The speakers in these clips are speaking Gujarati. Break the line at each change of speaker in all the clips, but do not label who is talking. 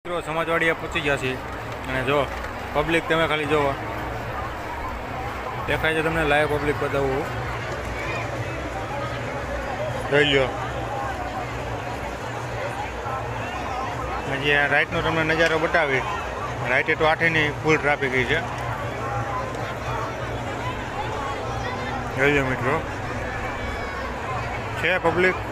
સમાજવાડીએ પહોંચી ગયા છીએ અને જો પબ્લિક તમે ખાલી જોવો દેખાય છે તમને લાઈવ પબ્લિક બતાવું જોઈ લો હજી આ રાઈટનો તમને નજારો બતાવી રાઈટે તો આઠેની ફૂલ ટ્રાફિક છે જોઈ લો મિત્રો છે પબ્લિક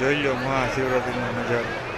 જોઈ લો મહાશિવરાત્રિનો નજારો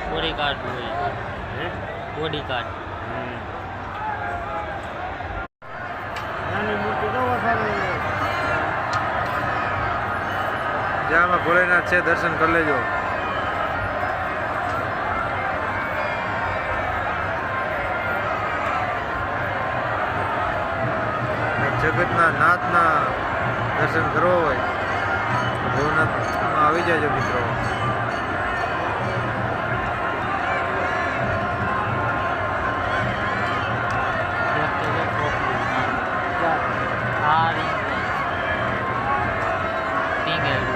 બોડી કાર્ડ બોડી કાર્ડ
જ્યાં ભોલેનાથ છે દર્શન કરી લેજો જગતના નાથના દર્શન કરવા હોય તો ભોલેનાથમાં આવી જાય મિત્રો
રિંગ